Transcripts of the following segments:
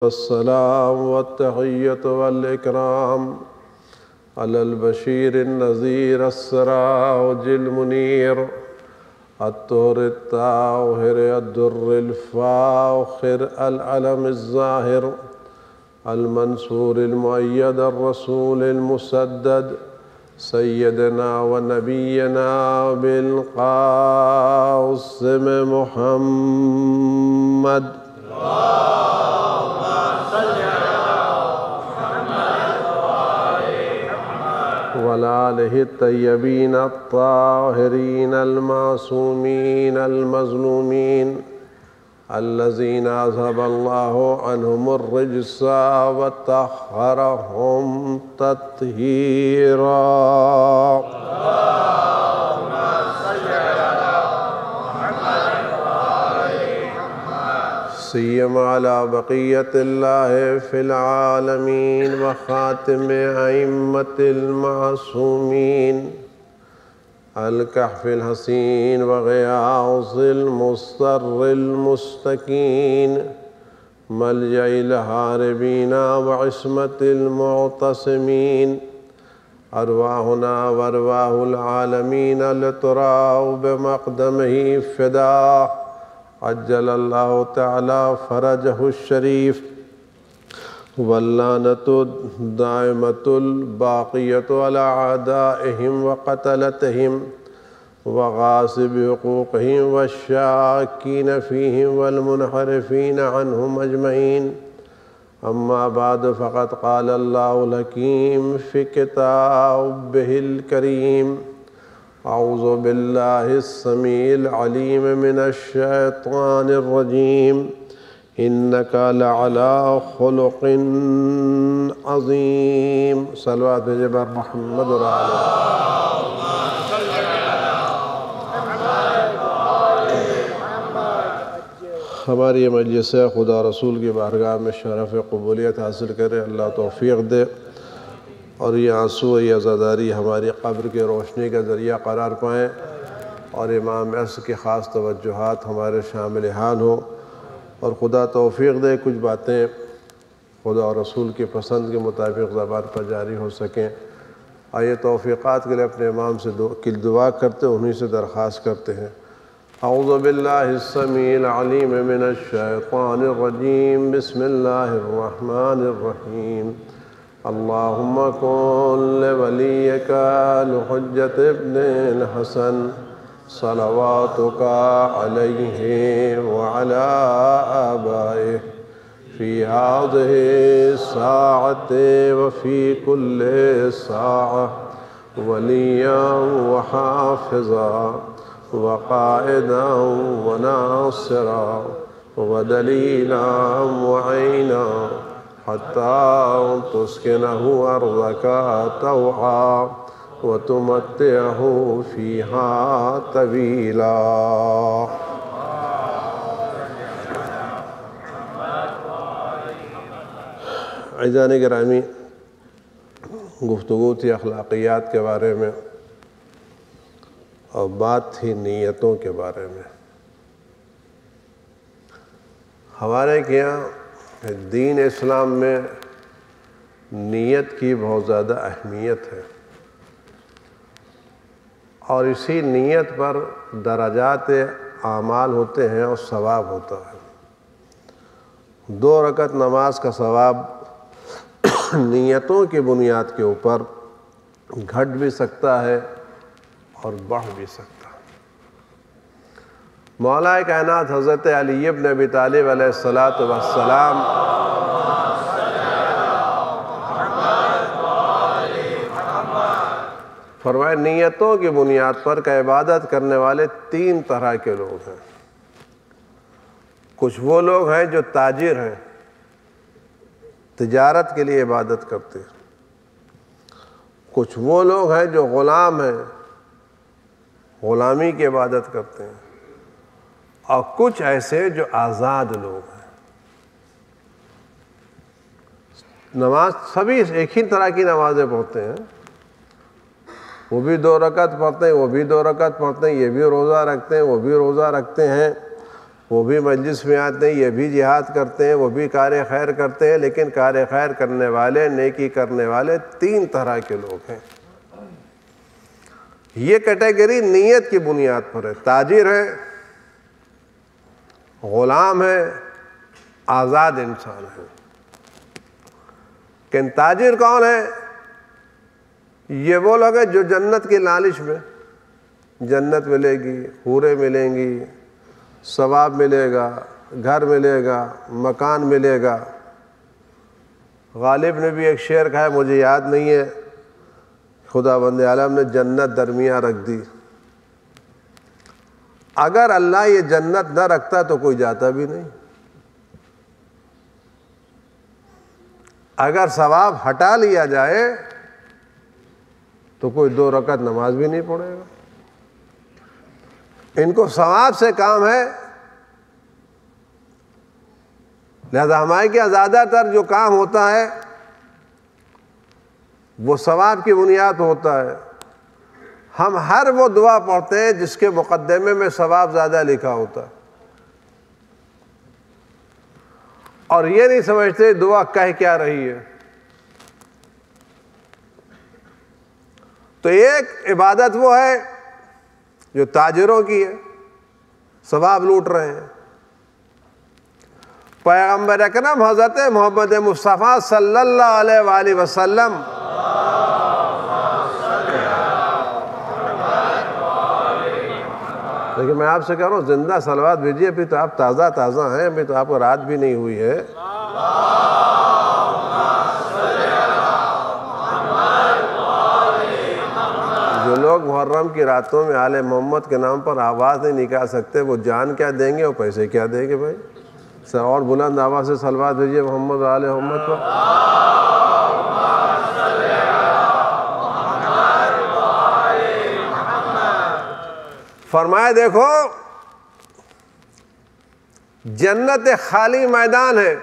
والسلام والتحية والإكرام على البشير النذير السراج المنير الطهر الطاهر الدر الفاخر العلم الزاهر المنصور المؤيد الرسول المسدد سيدنا ونبينا بالقاسم محمد وآله الطيبين الطاهرين المعصومين المظلومين الذين أذهب الله عنهم الرجس وطهرهم تطهيرا. سيما على بقية الله في العالمين وخاتم أئمة المعصومين الكهف الحسين وغياث المضطر المستكين ملجأ الهاربين وعصمة المعتصمين أرواحنا وأرواح العالمين لتراه بمقدمه فداه عجل الله تعالى فرجه الشريف واللعنة الدائمة الباقية على أعدائهم وقتلتهم وغاصب حقوقهم والشاكين فيهم والمنحرفين عنهم أجمعين. أما بعد فقد قال الله الحكيم في كتابه الكريم: أعوذ بالله السميع العليم من الشيطان الرجيم إنك لعلى خلق عظيم. صلوات بر محمد و ہماری یہ مجلس خدا رسول کی بارگاہ میں شرف قبولیت حاصل کرے، اللہ توفیق دے، اور یہ آنسو یہ عزاداری ہماری قبر کے روشنی کا ذریعہ قرار پائیں، اور امام عصر کی خاص توجہات ہمارے شامل حال ہوں، اور خدا توفیق دے کچھ باتیں خدا اور رسول کی پسند کے مطابق زبان پر جاری ہو سکیں۔ آئیے توفیقات کے لیے اپنے امام سے دعا کرتے، انہی سے درخواست کرتے ہیں۔ اعوذ باللہ السمیع العلیم من الشیطان الرجیم، بسم اللہ الرحمن الرحیم۔ اللہم کن لولیک الحجۃ ابن الحسن صلواتک علیہ وعلی آبائہ فی ہذہ الساعۃ وفی کل ساعہ ولییا وحافظا وقائدا وناصرا ودلیلا وعینا حتى تسكنه أرضك طوعا وتمتعه فيها طويلا۔ عزیزان گرامی، گفتگو تھی اخلاقیات کے بارے میں، اور بات تھی نیتوں کے بارے میں۔ ہمارے یہاں دین اسلام میں نیت کی بہت زیادہ اہمیت ہے، اور اسی نیت پر درجات اعمال ہوتے ہیں اور ثواب ہوتا ہے۔ 2 رکعت نماز کا ثواب نیتوں کی بنیاد کے اوپر گھٹ بھی سکتا ہے اور بڑھ بھی سکتا ہے۔ مولا کائنات حضرت علی بن ابی طالب علیہ السلام فرمائے نیتوں کی بنیاد پر کہ عبادت کرنے والے 3 طرح کے لوگ ہیں۔ کچھ وہ لوگ ہیں جو تاجر ہیں، تجارت کے لیے عبادت کرتے ہیں۔ کچھ وہ لوگ ہیں جو غلام ہیں، غلامی کی عبادت کرتے ہیں، اور کچھ ایسے جو آزاد لوگ ہیں۔ نماز سبھی ایک ہی طرح کی نمازیں پڑھتے ہیں، وہ بھی 2 رکعت پڑھتے ہیں، وہ بھی 2 رکعت پڑھتے ہیں، یہ بھی روزہ رکھتے ہیں، وہ بھی روزہ رکھتے ہیں، وہ بھی مجلس میں آتے ہیں، یہ بھی جہاد کرتے ہیں، وہ بھی کار خیر کرتے ہیں، لیکن کار خیر کرنے والے، نیکی کرنے والے 3 طرح کے لوگ ہیں۔ یہ کیٹیگری نیت کی بنیاد پر ہے۔ تاجر ہے، غلام ہے، آزاد انسان ہے۔ کہ تاجر کون ہے؟ یہ وہ لوگ ہیں جو جنت کی لالچ میں، جنت ملے گی، حوریں ملیں گی، ثواب ملے گا، گھر ملے گا، مکان ملے گا۔ غالب نے بھی ایک شعر کہا ہے، مجھے یاد نہیں ہے، خدا بند عالم نے جنت درمیان رکھ دی۔ اگر اللہ یہ جنت نہ رکھتا تو کوئی جاتا بھی نہیں۔ اگر ثواب ہٹا لیا جائے تو کوئی 2 رکعت نماز بھی نہیں پڑھے گا۔ ان کو ثواب سے کام ہے، لہذا ہمارے کیا زیادہ تر جو کام ہوتا ہے وہ ثواب کی بنیاد پہ ہوتا ہے۔ ہم ہر وہ دعا پڑھتے ہیں جس کے مقدمے میں ثواب زیادہ لکھا ہوتا ہے، اور یہ نہیں سمجھتے دعا کہہ کیا رہی ہے۔ تو ایک عبادت وہ ہے جو تاجروں کی ہے، ثواب لوٹ رہے ہیں۔ پیغمبر اکرم حضرت محمد مصطفیٰ صلی اللہ علیہ وآلہ وسلم لیکن میں آپ سے کہہ رہا ہوں زندہ صلوات بھیجیے، ابھی تو آپ تازہ تازہ ہیں، ابھی تو آپ کو رات بھی نہیں ہوئی ہے۔ جو لوگ محرم کی راتوں میں آل محمد کے نام پر آواز نہیں نکال سکتے، وہ جان کیا دیں گے اور پیسے کیا دیں گے بھائی؟ سر اور بلند آواز سے صلوات بھیجیے محمد آل محمد پر۔ فرمایا دیکھو جنت خالی میدان ہے،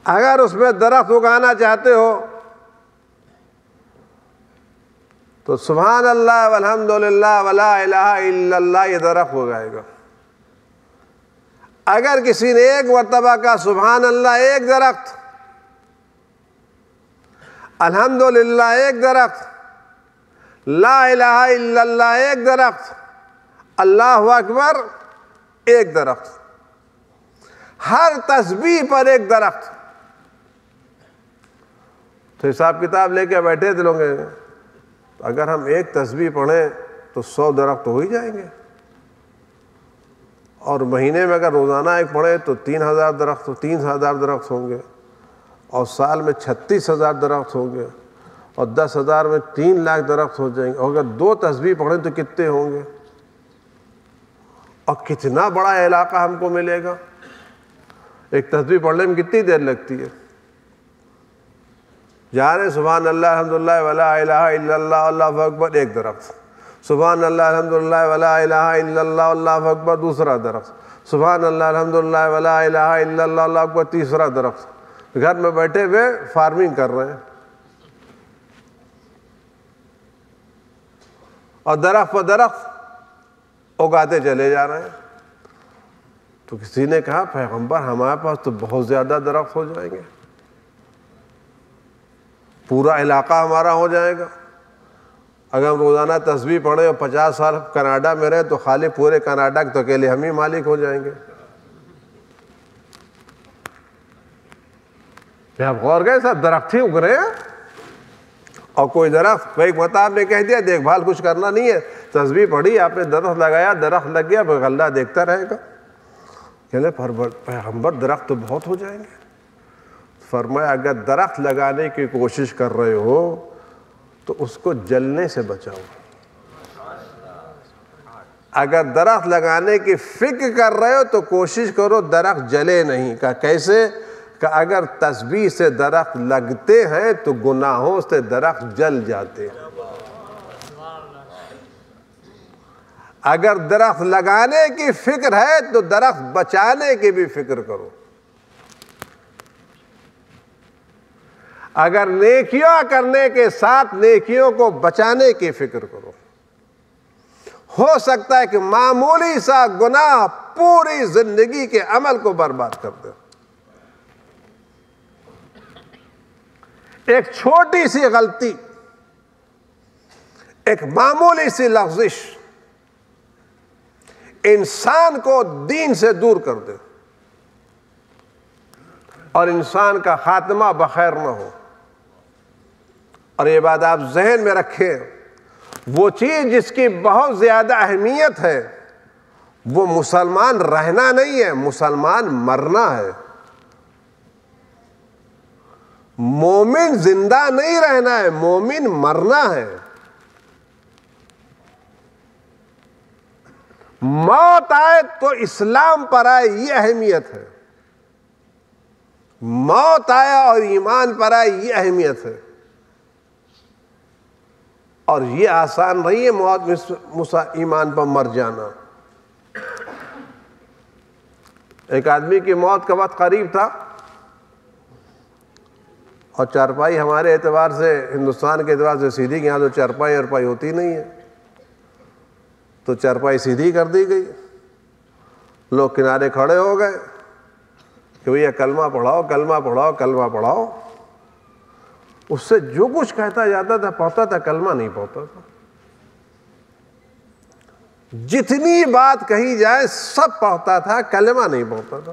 اگر اس میں درخت اگانا چاہتے ہو تو سبحان اللہ والحمدللہ ولا الہ الا اللہ یہ درخت اگائے گا۔ اگر کسی نے ایک مرتبہ کا سبحان اللہ ایک درخت، الحمدللہ ایک درخت، لا الہ الا اللہ ایک درخت، اللہ اکبر ایک درخت، ہر تسبیح پر ایک درخت، تو حساب کتاب لے کے بیٹھے تھے لوگ، اگر ہم ایک تسبیح پڑھیں تو 100 درخت ہو ہی جائیں گے، اور مہینے میں اگر روزانہ ایک پڑھیں تو 3000 درخت، 3000 درخت ہوں گے، اور سال میں 36,000 درخت ہوں گے، اور 10,000 میں 3 لاکھ درخت ہو جائیں گے، اور اگر 2 تسبیح پڑھیں تو کتنے ہوں گے؟ اور کتنا بڑا علاقہ ہم کو ملے گا؟ ایک تسبیح پڑھنے میں کتنی دیر لگتی ہے؟ جانے سبحان اللہ الحمدللہ ولا الہ الا اللہ اللہ اکبر ایک درخت، سبحان اللہ الحمدللہ ولا الہ الا اللہ اللہ اکبر دوسرا درخت، سبحان اللہ الحمدللہ ولا الہ الا اللہ اللہ اکبر تیسرا درخت۔ گھر میں بیٹھے ہوئے فارمنگ کر رہے ہیں، اور درخت پر درخت اگاتے چلے جا رہے ہیں۔ تو کسی نے کہا پیغمبر ہمارے پاس تو بہت زیادہ درخت ہو جائیں گے، پورا علاقہ ہمارا ہو جائے گا، اگر ہم روزانہ تسبیح پڑھیں اور 50 سال کینیڈا میں رہیں تو خالی پورے کینیڈا کے تو اکیلے ہم ہی مالک ہو جائیں گے۔ آپ غور کریں سب درخت ہی اگ رہے ہیں، اور کوئی درخت ایک متا آپ نے کہہ دیا دیکھ بھال کچھ کرنا نہیں ہے، تسبیح پڑھی آپ نے درخت لگایا، درخت لگ گیا، اللہ دیکھتا رہے گا۔ کہنے پیغمبر درخت تو بہت ہو جائیں گے۔ فرمایا اگر درخت لگانے کی کوشش کر رہے ہو تو اس کو جلنے سے بچاؤ، اگر درخت لگانے کی فکر کر رہے ہو تو کوشش کرو درخت جلے نہیں۔ کہا کیسے؟ کہ اگر تسبیح سے درخت لگتے ہیں تو گناہوں سے درخت جل جاتے ہیں۔ اگر درخت لگانے کی فکر ہے تو درخت بچانے کی بھی فکر کرو، اگر نیکیاں کرنے کے ساتھ نیکیوں کو بچانے کی فکر کرو۔ ہو سکتا ہے کہ معمولی سا گناہ پوری زندگی کے عمل کو برباد کر دے. ایک چھوٹی سی غلطی، ایک معمولی سی لغزش انسان کو دین سے دور کر دے اور انسان کا خاتمہ بخیر نہ ہو. اور یہ بات آپ ذہن میں رکھیں، وہ چیز جس کی بہت زیادہ اہمیت ہے وہ مسلمان رہنا نہیں ہے، مسلمان مرنا ہے. مومن زندہ نہیں رہنا ہے، مومن مرنا ہے. موت آئے تو اسلام پر آئے، یہ اہمیت ہے. موت آیا اور ایمان پر آئے، یہ اہمیت ہے. اور یہ آسان نہیں ہے موت ایمان پر مر جانا. ایک آدمی کی موت کا وقت قریب تھا اور چارپائی ہمارے اعتبار سے، ہندوستان کے اعتبار سے سیدھی، یہاں تو چارپائی ارپائی ہوتی نہیں ہے، تو چارپائی سیدھی کر دی گئی. لوگ کنارے کھڑے ہو گئے کہ بھئی کلمہ پڑھاؤ، کلمہ پڑھاؤ، کلمہ پڑھاؤ. اس سے جو کچھ کہتا جاتا تھا پڑھتا تھا، کلمہ نہیں پڑھتا تھا. جتنی بات کہی جائے سب پڑھتا تھا، کلمہ نہیں پڑھتا تھا.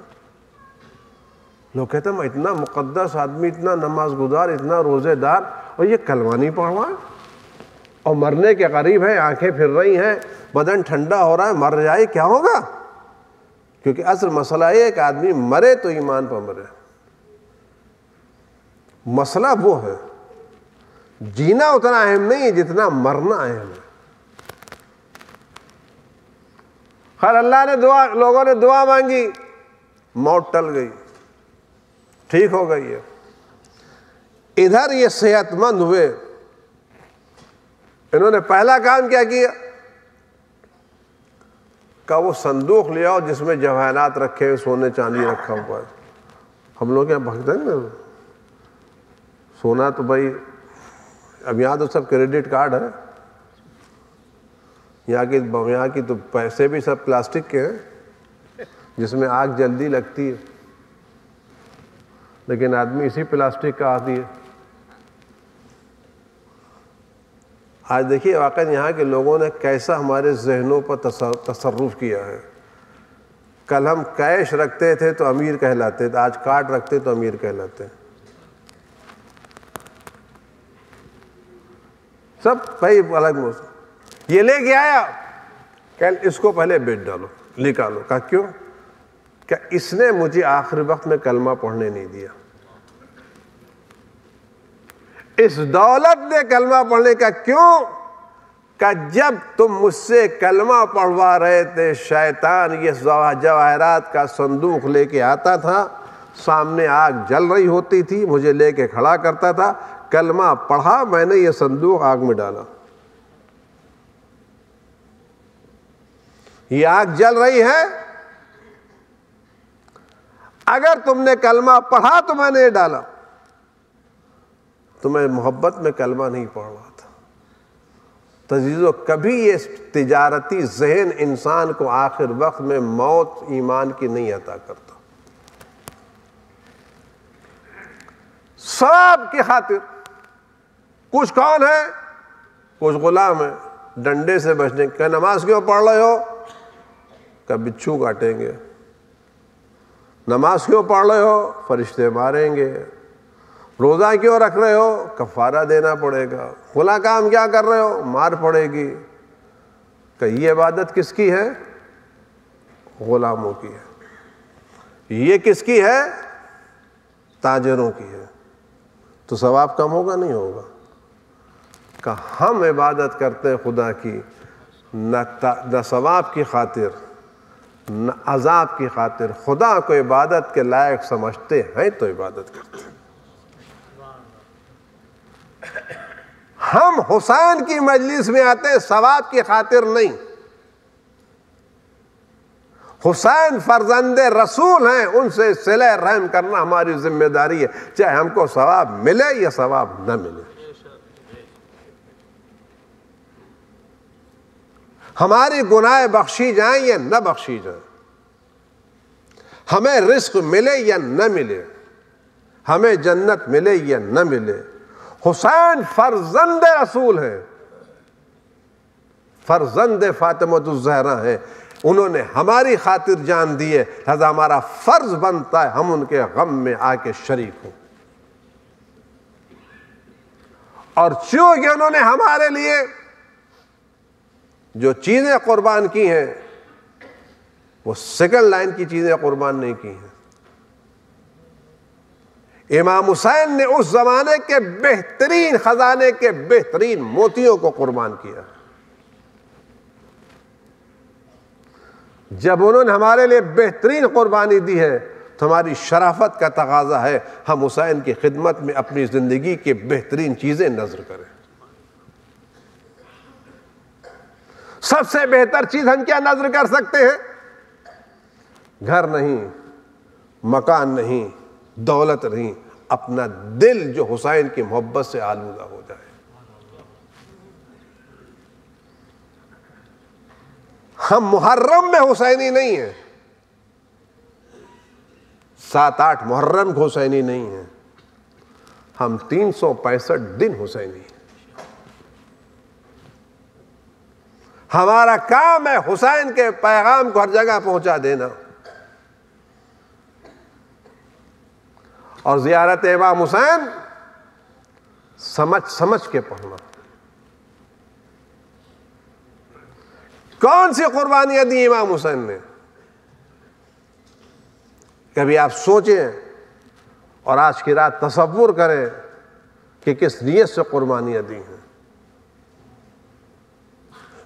لوگ کہتے ہیں میں اتنا مقدس آدمی، اتنا نماز گزار، اتنا روزے دار، اور یہ کلمہ نہیں پڑھ رہا ہے، اور مرنے کے قریب ہے، آنکھیں پھر رہی ہیں، بدن ٹھنڈا ہو رہا ہے، مر جائے کیا ہوگا؟ کیونکہ اصل مسئلہ یہ ہے کہ آدمی مرے تو ایمان پر مرے. مسئلہ وہ ہے، جینا اتنا اہم نہیں ہے جتنا مرنا اہم ہے. خیر اللہ نے لوگوں نے دعا مانگی، موت ٹل گئی، ٹھیک ہو گئی ہے. ادھر یہ صحت مند ہوئے، انہوں نے پہلا کام کیا کیا کہ وہ صندوق لے آؤ جس میں جواہرات رکھے ہوئے، سونے چاندی رکھا ہوا ہے. ہم لوگ یہاں بھگتے ہیں نا، سونا تو بھائی اب یہاں تو سب کریڈٹ کارڈ ہے، یہاں کی تو پیسے بھی سب پلاسٹک کے ہیں جس میں آگ جلدی لگتی ہے، لیکن آدمی اسی پلاسٹک کا عادی ہے. آج دیکھیے واقعی یہاں کے لوگوں نے کیسا ہمارے ذہنوں پر تصرف کیا ہے. کل ہم کیش رکھتے تھے تو امیر کہلاتے تھے، آج کارڈ رکھتے تو امیر کہلاتے ہیں. سب بھائی الگ موسم. یہ لے کے آیا کہ اس کو پہلے بیچ ڈالو، نکالو. کہا کیوں؟ کہ اس نے مجھے آخری وقت میں کلمہ پڑھنے نہیں دیا. اس دولت نے کلمہ پڑھنے کا کیوں؟ کہ جب تم مجھ سے کلمہ پڑھوا رہے تھے، شیطان یہ جواہرات کا صندوق لے کے آتا تھا، سامنے آگ جل رہی ہوتی تھی، مجھے لے کے کھڑا کرتا تھا، کلمہ پڑھا، میں نے یہ صندوق آگ میں ڈالا. یہ آگ جل رہی ہے، اگر تم نے کلمہ پڑھا تو میں نے یہ ڈالا. تو میں محبت میں کلمہ نہیں پڑھ رہا تھا. تو عزیزو، کبھی یہ تجارتی ذہن انسان کو آخر وقت میں موت ایمان کی نہیں عطا کرتا. ثواب کی خاطر کچھ کون ہے، کچھ غلام ہے، ڈنڈے سے بچنے. کہ نماز کیوں پڑھ رہے ہو؟ کہ بچھو کاٹیں گے. نماز کیوں پڑھ رہے ہو؟ فرشتے ماریں گے. روزہ کیوں رکھ رہے ہو؟ کفارہ دینا پڑے گا. فلاں کام کیا کر رہے ہو؟ مار پڑے گی. کہ یہ عبادت کس کی ہے؟ غلاموں کی ہے. یہ کس کی ہے؟ تاجروں کی ہے. تو ثواب کم ہوگا؟ نہیں ہوگا. کہ ہم عبادت کرتے ہیں خدا کی، نہ ثواب کی خاطر نہ عذاب کی خاطر. خدا کو عبادت کے لائق سمجھتے ہیں تو عبادت کرتے ہیں. ہم حسین کی مجلس میں آتے ہیں ثواب کی خاطر نہیں. حسین فرزند رسول ہیں، ان سے صلہ رحم کرنا ہماری ذمہ داری ہے، چاہے ہم کو ثواب ملے یا ثواب نہ ملے. ہماری گناہ بخشی جائیں یا نہ بخشی جائیں، ہمیں رزق ملے یا نہ ملے، ہمیں جنت ملے یا نہ ملے، حسین فرزند رسول ہیں، فرزند فاطمۃ الزہرا ہیں، انہوں نے ہماری خاطر جان دی ہے، لہذا ہمارا فرض بنتا ہے ہم ان کے غم میں آ کے شریک ہوں۔ اور چونکہ انہوں نے ہمارے لیے جو چیزیں قربان کی ہیں وہ سیکنڈ لائن کی چیزیں قربان نہیں کی ہیں۔ امام حسین نے اس زمانے کے بہترین خزانے کے بہترین موتیوں کو قربان کیا۔ جب انہوں نے ہمارے لیے بہترین قربانی دی ہے تو ہماری شرافت کا تقاضا ہے ہم حسین کی خدمت میں اپنی زندگی کی بہترین چیزیں نذر کریں۔ سب سے بہتر چیز ہم کیا نذر کر سکتے ہیں؟ گھر نہیں، مکان نہیں، دولت نہیں، اپنا دل جو حسین کی محبت سے آلودہ ہو جائے۔ ہم محرم میں حسینی نہیں ہیں، 7-8 محرم کو حسینی نہیں ہیں، ہم 365 دن حسینی ہیں۔ ہمارا کام ہے حسین کے پیغام کو ہر جگہ پہنچا دینا، اور زیارت امام حسین سمجھ کے پڑھنا۔ کون سی قربانیاں دی امام حسین نے؟ کبھی آپ سوچیں اور آج کی رات تصور کریں کہ کس نیت سے قربانیاں دی ہیں۔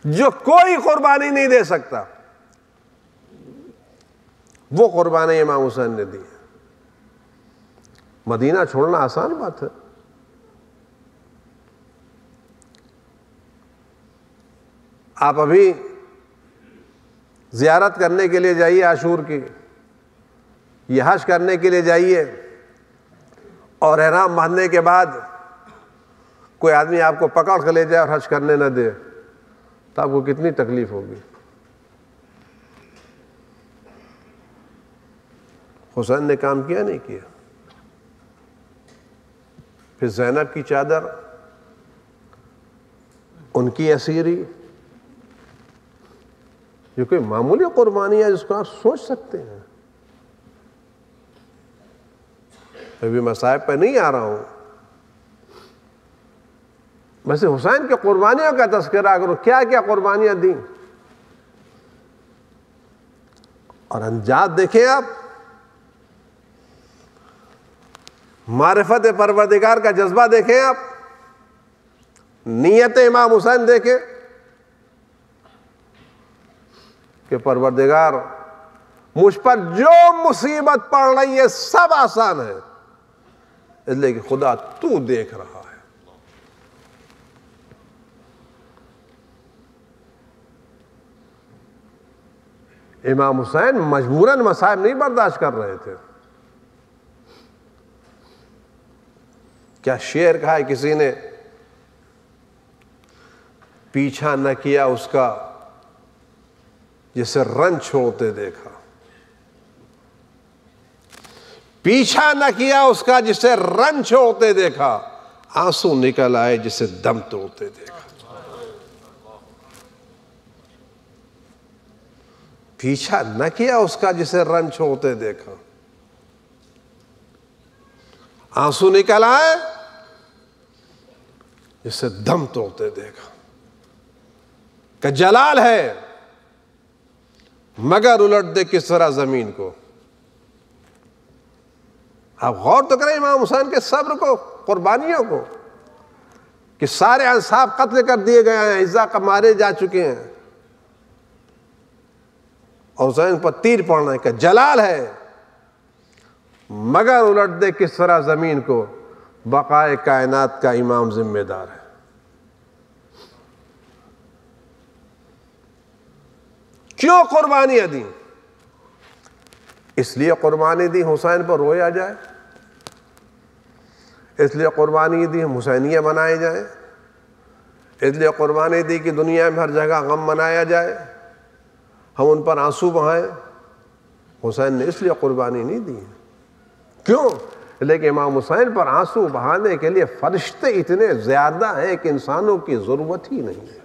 جو کوئی قربانی نہیں دے سکتا وہ قربانی امام حسین نے دی ہے۔ مدینہ چھوڑنا آسان بات ہے، آپ ابھی زیارت کرنے کے لیے جائیے عاشور کی، یہ حج کرنے کے لیے جائیے، اور احرام باندھنے کے بعد کوئی آدمی آپ کو پکڑ کے لے جائے اور حج کرنے نہ دے تو آپ کو کتنی تکلیف ہوگی۔ حسین نے کام کیا نہیں کیا؟ پھر زینب کی چادر، ان کی اسیری، یہ کوئی معمولی قربانی ہے جس کو آپ سوچ سکتے ہیں؟ ابھی مصائب پہ نہیں آ رہا ہوں، ویسے حسین کے قربانیوں کا تذکرہ کرو، کیا کیا قربانیاں دیں، اور انجام دیکھیں آپ، معرفت پروردگار کا جذبہ دیکھیں آپ، نیت امام حسین دیکھیں کہ پروردگار مجھ پر جو مصیبت پڑ رہی ہے سب آسان ہے، اس لیے کہ خدا تو دیکھ رہا ہے۔ امام حسین مجبوراً مصائب نہیں برداشت کر رہے تھے۔ کیا شعر کہا ہے کسی نے، پیچھا نہ کیا اس کا جسے رنج چھوڑتے دیکھا، پیچھا نہ کیا اس کا جسے رنج چھوڑتے دیکھا، آنسو نکل آئے جسے دم توڑتے دیکھا۔ پیچھا نہ کیا اس کا جسے رنج چھوڑتے دیکھا، آنسو نکل آئے جسے دم توڑتے دیکھا۔ کہ جلال ہے مگر الٹ دے کس طرح زمین کو۔ آپ غور تو کریں امام حسین کے صبر کو، قربانیوں کو، کہ سارے انصاف قتل کر دیے گئے ہیں، اعزا کا مارے جا چکے ہیں، اور حسین پر تیر پڑنا ہے۔ کہ جلال ہے مگر الٹ دے کس طرح زمین کو، بقائے کائنات کا امام ذمہ دار ہے۔ کیوں قربانیاں دیں؟ اس لیے قربانی دی حسین پر رویا جائے، اس لیے قربانی دی ہم حسینیہ منائے جائیں، اس لیے قربانی دی کہ دنیا میں ہر جگہ غم منایا جائے، ہم ان پر آنسو بہائیں؟ حسین نے اس لیے قربانی نہیں دی. کیوں؟ لیکن امام حسین پر آنسو بہانے کے لیے فرشتے اتنے زیادہ ہیں کہ انسانوں کی ضرورت ہی نہیں ہے.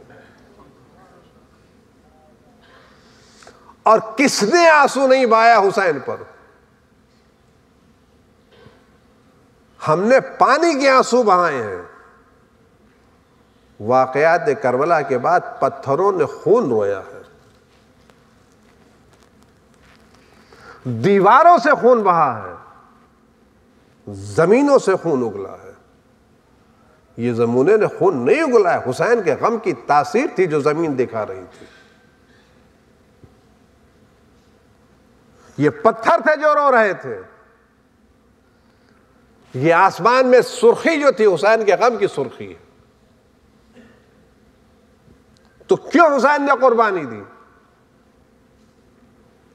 اور کس نے آنسو نہیں بہایا حسین پر؟ ہم نے پانی کے آنسو بہائے ہیں. واقعات کربلا کے بعد پتھروں نے خون رویا ہے، دیواروں سے خون بہا ہے، زمینوں سے خون اگلا ہے. یہ زمینوں نے خون نہیں اگلا ہے، حسین کے غم کی تاثیر تھی جو زمین دکھا رہی تھی. یہ پتھر تھے جو رو رہے تھے. یہ آسمان میں سرخی جو تھی حسین کے غم کی سرخی ہے. تو کیوں حسین نے قربانی دی؟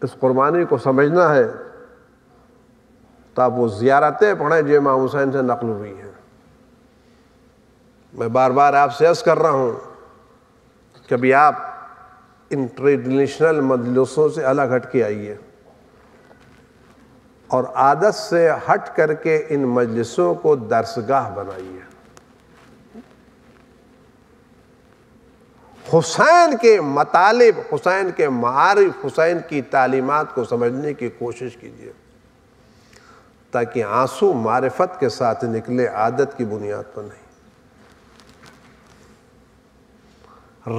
اس قربانی کو سمجھنا ہے تو آپ وہ زیارتیں پڑھیں جو امام حسین سے نقل ہوئی ہیں. میں بار بار آپ سے عرض کر رہا ہوں، کبھی آپ ان ٹریڈیشنل مجلسوں سے الگ ہٹ کے آئیے اور عادت سے ہٹ کر کے ان مجلسوں کو درسگاہ بنائیے. حسین کے مطالب، حسین کے معارف، حسین کی تعلیمات کو سمجھنے کی کوشش کیجیے تاکہ آنسو معرفت کے ساتھ نکلے، عادت کی بنیاد پر نہیں،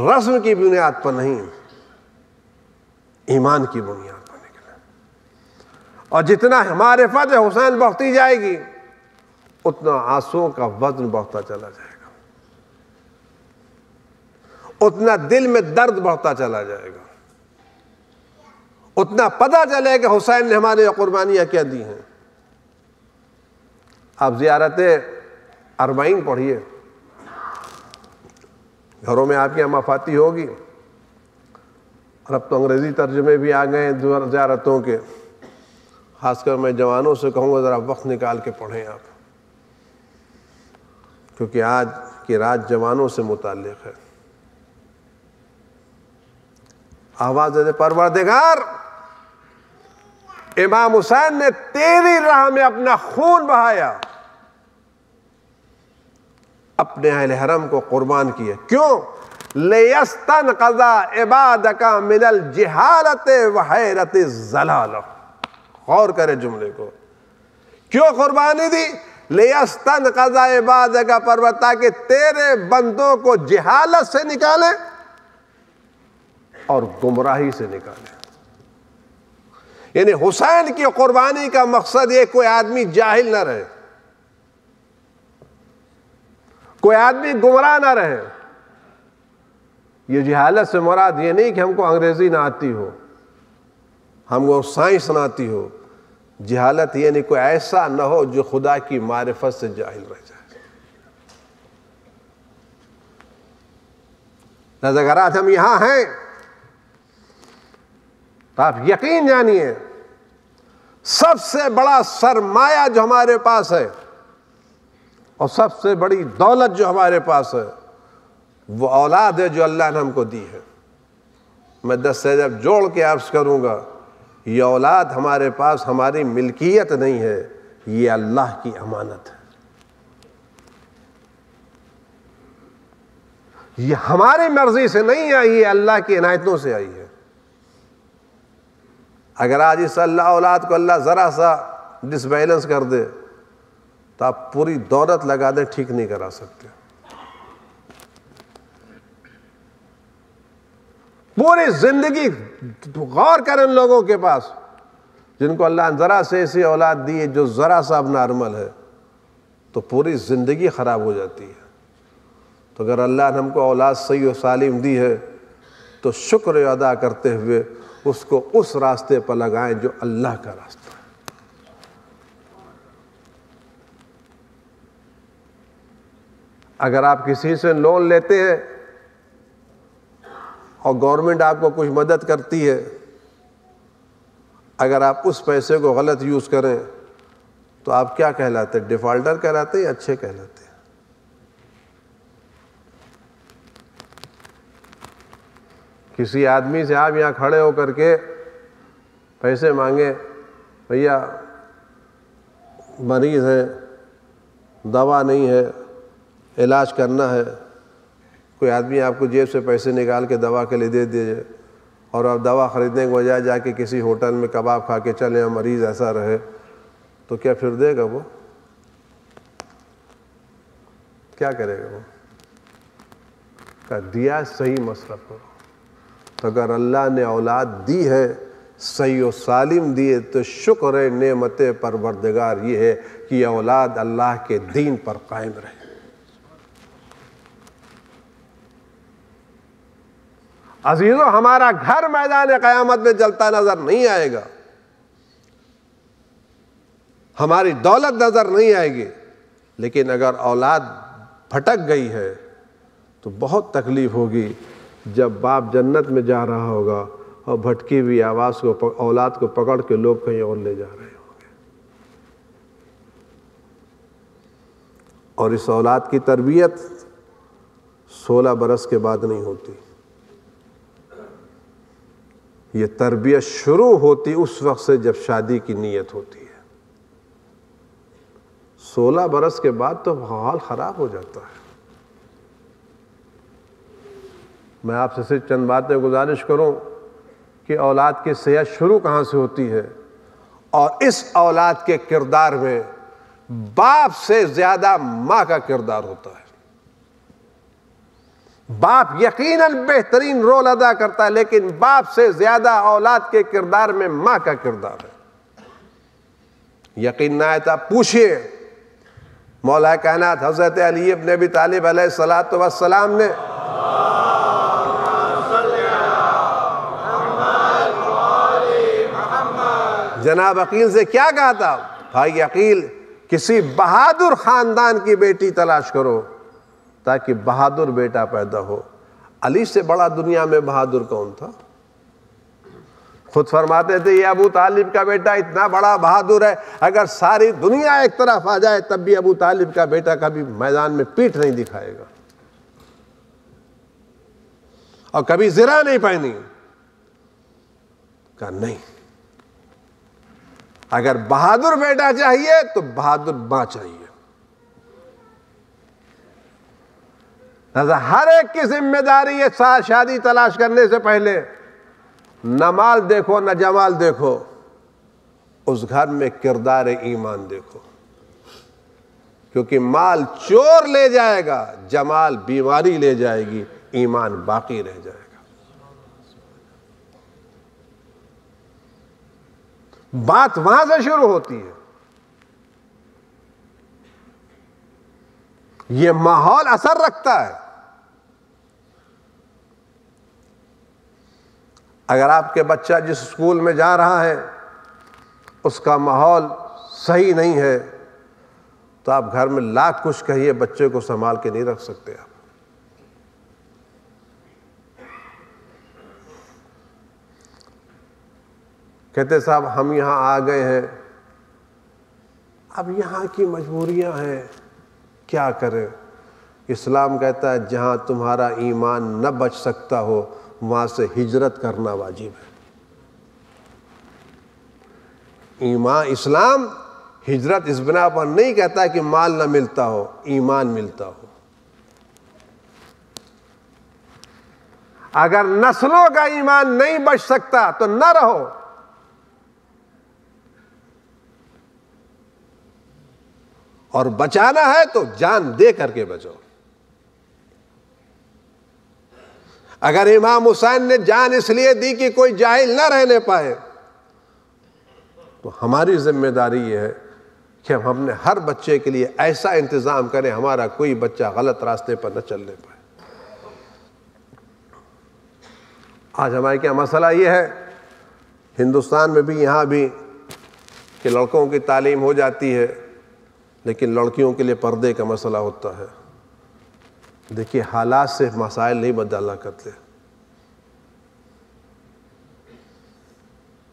رسم کی بنیاد پر نہیں، ایمان کی بنیاد پر نکلے. اور جتنا معرفت حسین بڑھتی جائے گی اتنا آنسوؤں کا وزن بڑھتا چلا جائے گا، اتنا دل میں درد بڑھتا چلا جائے گا، اتنا پتہ چلے کہ حسین نے ہمارے قربانیاں کیا دی ہیں. آپ زیارت اربعین پڑھیے، گھروں میں آپ کی مفاتی ہوگی، اور اب تو انگریزی ترجمے بھی آ گئے ہیں زیارتوں کے. خاص کر میں جوانوں سے کہوں گا ذرا وقت نکال کے پڑھیں آپ، کیونکہ آج کی رات جوانوں سے متعلق ہے. آواز دے پروردگار، امام حسین نے تیری راہ میں اپنا خون بہایا، اپنے اہل حرم کو قربان کیا. کیوں؟ لِيَسْتَنْقَذَ عِبَادَكَ مِنَ الْجِهَالَةِ وَحَيْرَةِ الزَّلَالَةِ. غور کرے جملے کو. کیوں قربانی دی؟ لِيَسْتَنْقَذَ عِبَادَكَ، پروتا کہ تیرے بندوں کو جہالت سے نکالے اور گمراہی سے نکالے. یعنی حسین کی قربانی کا مقصد یہ کوئی آدمی جاہل نہ رہے، کوئی آدمی گمراہ نہ رہے. یہ جہالت سے مراد یہ نہیں کہ ہم کو انگریزی نہ آتی ہو، ہم کو سائنس نہ آتی ہو. جہالت یہ نہیں کوئی ایسا نہ ہو جو خدا کی معرفت سے جاہل رہ جائے. لہذا اگر آج ہم یہاں ہیں تو آپ یقین جانیے سب سے بڑا سرمایہ جو ہمارے پاس ہے اور سب سے بڑی دولت جو ہمارے پاس ہے وہ اولاد ہے جو اللہ نے ہم کو دی ہے. میں 10 سے جب جوڑ کے عرض کروں گا، یہ اولاد ہمارے پاس ہماری ملکیت نہیں ہے، یہ اللہ کی امانت ہے. یہ ہماری مرضی سے نہیں آئی، یہ اللہ کی عنایتوں سے آئی ہے. اگر آج اس اولاد کو اللہ ذرا سا ڈس بیلنس کر دے تو آپ پوری دولت لگا دیں ٹھیک نہیں کرا سکتے. پوری زندگی غور کریں ان لوگوں کے پاس جن کو اللہ نے ذرا سے ایسی اولاد دی ہے جو ذرا سا اب نارمل ہے تو پوری زندگی خراب ہو جاتی ہے. تو اگر اللہ نے ہم کو اولاد صحیح و سالم دی ہے تو شکر ادا کرتے ہوئے اس کو اس راستے پر لگائیں جو اللہ کا راستہ ہے. اگر آپ کسی سے لون لیتے ہیں اور گورنمنٹ آپ کو کچھ مدد کرتی ہے، اگر آپ اس پیسے کو غلط یوز کریں تو آپ کیا کہلاتے ہیں؟ ڈیفالٹر کہلاتے ہیں یا اچھے کہلاتے ہیں؟ کسی آدمی سے آپ یہاں کھڑے ہو کر کے پیسے مانگے، بھیا مریض ہے، دوا نہیں ہے، علاج کرنا ہے، کوئی آدمی آپ کو جیب سے پیسے نکال کے دوا کے لیے دے دیجیے، اور آپ دوا خریدنے کے بجائے جا کے کسی ہوٹل میں کباب کھا کے چلیں اور مریض ایسا رہے، تو کیا پھر دے گا؟ وہ کیا کرے گا؟ وہ کہ دیا صحیح مصرف کرو۔ تو اگر اللہ نے اولاد دی ہے صحیح و سالم دیے تو شکر نعمت پروردگار یہ ہے کہ یہ اولاد اللہ کے دین پر قائم رہے۔ عزیزو، ہمارا گھر میدان قیامت میں جلتا نظر نہیں آئے گا، ہماری دولت نظر نہیں آئے گی، لیکن اگر اولاد بھٹک گئی ہے تو بہت تکلیف ہوگی جب باپ جنت میں جا رہا ہوگا اور بھٹکی ہوئی آواز کو، اولاد کو پکڑ کے لوگ کہیں اور لے جا رہے ہوں گے۔ اور اس اولاد کی تربیت 16 برس کے بعد نہیں ہوتی، یہ تربیت شروع ہوتی اس وقت سے جب شادی کی نیت ہوتی ہے۔ 16 برس کے بعد تو حال خراب ہو جاتا ہے۔ میں آپ سے صرف چند باتیں گزارش کروں کہ اولاد کی صحت شروع کہاں سے ہوتی ہے، اور اس اولاد کے کردار میں باپ سے زیادہ ماں کا کردار ہوتا ہے۔ باپ یقیناً بہترین رول ادا کرتا ہے، لیکن باپ سے زیادہ اولاد کے کردار میں ماں کا کردار ہے۔ یقین نہ آئے تو آپ پوچھئے، مولا کائنات حضرت علی ابن ابی طالب علیہ السلام نے جناب عقیل سے کیا کہا تھا؟ بھائی عقیل، کسی بہادر خاندان کی بیٹی تلاش کرو تاکہ بہادر بیٹا پیدا ہو۔ علی سے بڑا دنیا میں بہادر کون تھا؟ خود فرماتے تھے یہ ابو طالب کا بیٹا اتنا بڑا بہادر ہے، اگر ساری دنیا ایک طرف آ جائے تب بھی ابو طالب کا بیٹا کبھی میدان میں پیٹھ نہیں دکھائے گا اور کبھی زرہ نہیں پہنی۔ کہا نہیں، اگر بہادر بیٹا چاہیے تو بہادر ماں چاہیے۔ ہر ایک کی ذمہ داری ہے شادی تلاش کرنے سے پہلے نہ مال دیکھو نہ جمال دیکھو، اس گھر میں کردار ایمان دیکھو، کیونکہ مال چور لے جائے گا، جمال بیماری لے جائے گی، ایمان باقی رہ جائے گا۔ بات وہاں سے شروع ہوتی ہے۔ یہ ماحول اثر رکھتا ہے۔ اگر آپ کے بچہ جس اسکول میں جا رہا ہے اس کا ماحول صحیح نہیں ہے تو آپ گھر میں لاکھ کچھ کہیے، بچے کو سنبھال کے نہیں رکھ سکتے آپ۔ کہتے صاحب ہم یہاں آ گئے ہیں، اب یہاں کی مجبوریاں ہیں، کیا کریں؟ اسلام کہتا ہے جہاں تمہارا ایمان نہ بچ سکتا ہو وہاں سے ہجرت کرنا واجب ہے۔ اسلام ہجرت اس بنا پر نہیں کہتا کہ مال نہ ملتا ہو، ایمان ملتا ہو۔ اگر نسلوں کا ایمان نہیں بچ سکتا تو نہ رہو۔ اور بچانا ہے تو جان دے کر کے بچو۔ اگر امام حسین نے جان اس لیے دی کہ کوئی جاہل نہ رہنے پائے، تو ہماری ذمہ داری یہ ہے کہ ہم اپنے ہر بچے کے لیے ایسا انتظام کریں ہمارا کوئی بچہ غلط راستے پر نہ چلنے پائے۔ آج ہمارے کیا مسئلہ یہ ہے ہندوستان میں بھی یہاں بھی کہ لڑکوں کی تعلیم ہو جاتی ہے لیکن لڑکیوں کے لیے پردے کا مسئلہ ہوتا ہے۔ دیکھیے حالات سے مسائل نہیں بدلا کرتے۔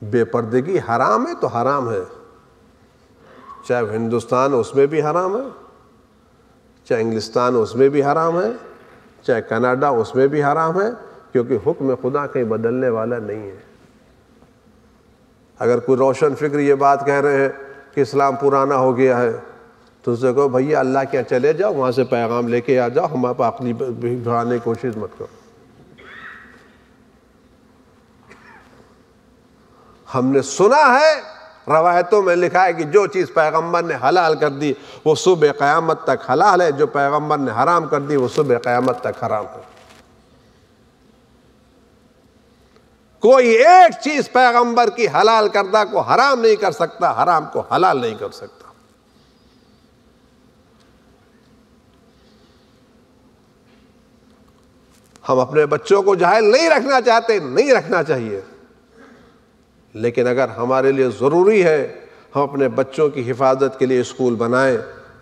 بے پردگی حرام ہے تو حرام ہے، چاہے ہندوستان اس میں بھی حرام ہے، چاہے انگلستان اس میں بھی حرام ہے، چاہے کینیڈا اس میں بھی حرام ہے، کیونکہ حکم خدا کہیں بدلنے والا نہیں ہے۔ اگر کوئی روشن فکر یہ بات کہہ رہے ہیں کہ اسلام پرانا ہو گیا ہے تو اسے کہو بھیا اللہ کے یہاں چلے جاؤ، وہاں سے پیغام لے کے آ جاؤ، ہمارے پاس عقلی بڑھانے کی کوشش مت کرو۔ ہم نے سنا ہے، روایتوں میں لکھا ہے کہ جو چیز پیغمبر نے حلال کر دی وہ صبح قیامت تک حلال ہے، جو پیغمبر نے حرام کر دی وہ صبح قیامت تک حرام ہے۔ کوئی ایک چیز پیغمبر کی حلال کردہ کو حرام نہیں کر سکتا، حرام کو حلال نہیں کر سکتا۔ ہم اپنے بچوں کو جاہل نہیں رکھنا چاہتے، نہیں رکھنا چاہیے، لیکن اگر ہمارے لیے ضروری ہے ہم اپنے بچوں کی حفاظت کے لیے اسکول بنائیں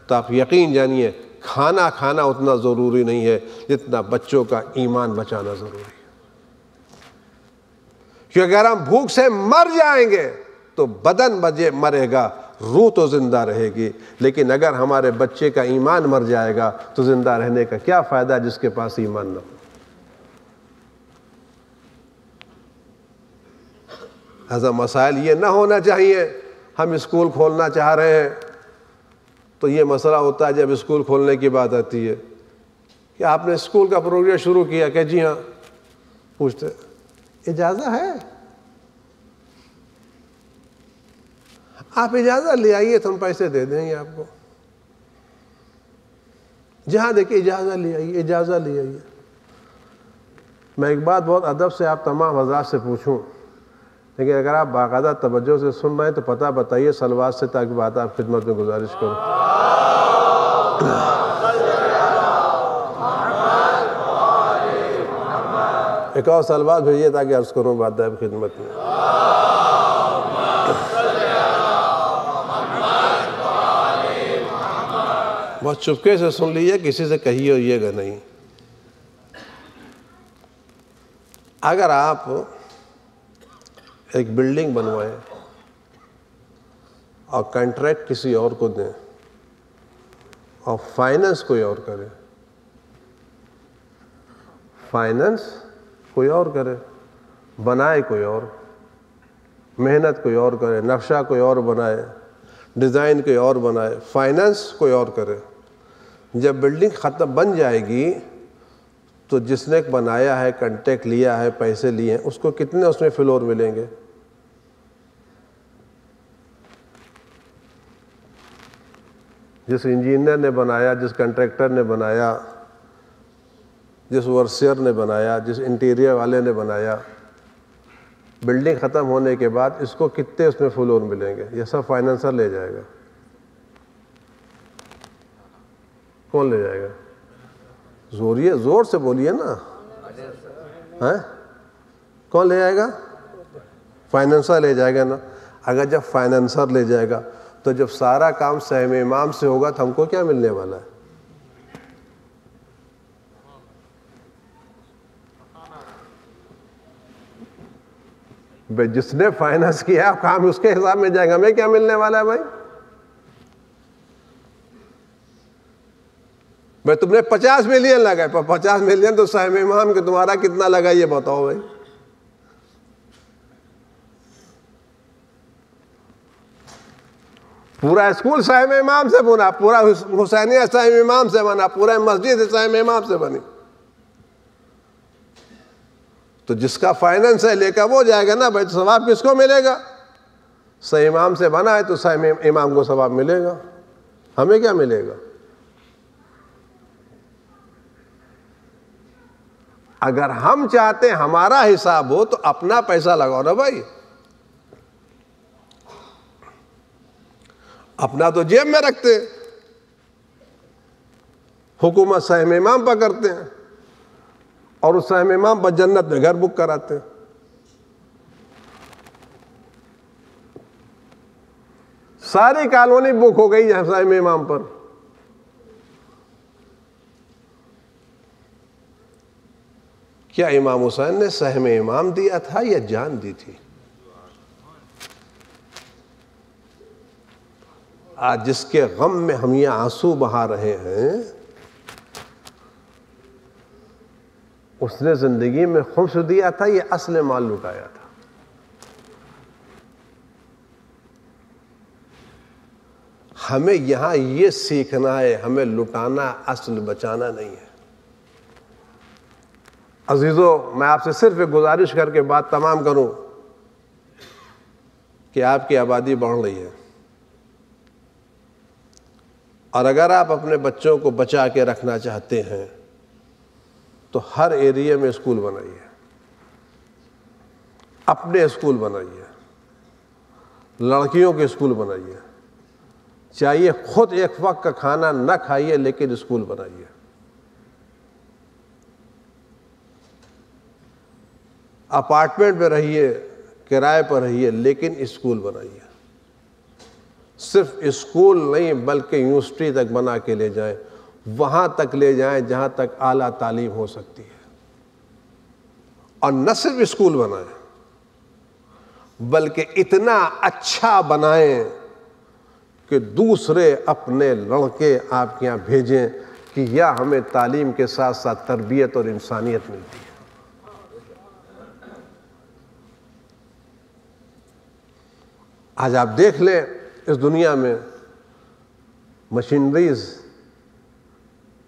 تو آپ یقین جانیے کھانا کھانا اتنا ضروری نہیں ہے جتنا بچوں کا ایمان بچانا ضروری ہے۔ کیونکہ اگر ہم بھوک سے مر جائیں گے تو بدن مرے گا، روح تو زندہ رہے گی، لیکن اگر ہمارے بچے کا ایمان مر جائے گا تو زندہ رہنے کا کیا فائدہ جس کے پاس ایمان نہ ہو۔ ایسا مسائل یہ نہ ہونا چاہیے۔ ہم اسکول کھولنا چاہ رہے ہیں تو یہ مسئلہ ہوتا ہے جب اسکول کھولنے کی بات آتی ہے کہ آپ نے اسکول کا پروگرام شروع کیا کہ جی ہاں، پوچھتے اجازت ہے؟ آپ اجازت لے آئیے تو ہم پیسے دے دیں گے آپ کو۔ جہاں دیکھیے اجازت لے آئیے، اجازت لے آئیے۔ میں ایک بات بہت ادب سے آپ تمام حضرات سے پوچھوں، لیکن اگر آپ باقاعدہ توجہ سے سن رہے ہیں تو پتہ بتائیے سلوات سے، تاکہ بات آپ خدمت میں گزارش کروں۔ ایک اور سلوات بھیجیے تاکہ عرض کروں بات آپ خدمت میں۔ بہت چپکے سے سن لیجیے، کسی سے کہیے گا نہیں۔ اگر آپ ایک بلڈنگ بنوائیں اور کنٹریکٹ کسی اور کو دیں اور فائننس کوئی اور کرے، فائننس کوئی اور کرے، بنائے کوئی اور، محنت کوئی اور کرے، نقشہ کوئی اور بنائے، ڈیزائن کوئی اور بنائے، فائننس کوئی اور کرے، جب بلڈنگ ختم بن جائے گی تو جس نے بنایا ہے، کنٹریکٹ لیا ہے، پیسے لیے ہیں، اس کو کتنے اس میں فلور ملیں گے؟ جس انجینئر نے بنایا، جس کنٹریکٹر نے بنایا، جس ورثیئر نے بنایا، جس انٹیریئر والے نے بنایا، بلڈنگ ختم ہونے کے بعد اس کو کتنے اس میں فلور ملیں گے؟ یہ سب فائنینسر لے جائے گا۔ کون لے جائے گا؟ زور سے بولیے نا، کون لے جائے گا؟ فائنینسر لے جائے گا نا۔ اگر جب فائنینسر لے جائے گا تو جب سارا کام سہم امام سے ہوگا تو ہم کو کیا ملنے والا ہے؟ بھائی جس نے فائنانس کیا کام اس کے حساب میں جائے گا، ہمیں کیا ملنے والا ہے بھائی؟ بھائی تم نے 50 ملین لگائے، 50 ملین تو سہم امام کے تمہارا کتنا لگا یہ بتاؤ بھائی۔ پورا اسکول سہم امام سے بنا، پورا حسینیہ سہم امام سے بنا، پورا مسجد سہم امام سے بنی، تو جس کا فائننس ہے لے کر وہ جائے گا نا بھائی، تو ثواب کس کو ملے گا؟ سہم امام سے بنا ہے تو سہم امام کو ثواب ملے گا، ہمیں کیا ملے گا؟ اگر ہم چاہتے ہیں ہمارا حساب ہو تو اپنا پیسہ لگاؤ نا بھائی، اپنا تو جیب میں رکھتے ہیں، حکومت سہم امام پر کرتے ہیں اور اس سہم امام پر جنت میں گھر بک کراتے ہیں۔ ساری کالونی بک ہو گئی سہم امام پر۔ کیا امام حسین نے سہم امام دیا تھا یا جان دی تھی؟ آج جس کے غم میں ہم یہ آنسو بہا رہے ہیں اس نے زندگی میں خمس دیا تھا، یہ اصل مال لٹایا تھا. ہمیں یہاں یہ سیکھنا ہے، ہمیں لٹانا اصل بچانا نہیں ہے. عزیزو، میں آپ سے صرف ایک گزارش کر کے بات تمام کروں کہ آپ کی آبادی بڑھ رہی ہے، اور اگر آپ اپنے بچوں کو بچا کے رکھنا چاہتے ہیں تو ہر ایریے میں اسکول بنائیے، اپنے اسکول بنائیے، لڑکیوں کے اسکول بنائیے، چاہیے خود ایک وقت کا کھانا نہ کھائیے لیکن اسکول بنائیے. اپارٹمنٹ میں رہیے، کرائے پر رہیے، لیکن اسکول بنائیے. صرف اسکول نہیں بلکہ یونیورسٹی تک بنا کے لے جائیں، وہاں تک لے جائیں جہاں تک اعلیٰ تعلیم ہو سکتی ہے. اور نہ صرف اسکول بنائیں بلکہ اتنا اچھا بنائیں کہ دوسرے اپنے لڑکے آپ کے یہاں بھیجیں کہ یا ہمیں تعلیم کے ساتھ ساتھ تربیت اور انسانیت ملتی ہے. آج آپ دیکھ لیں اس دنیا میں مشینریز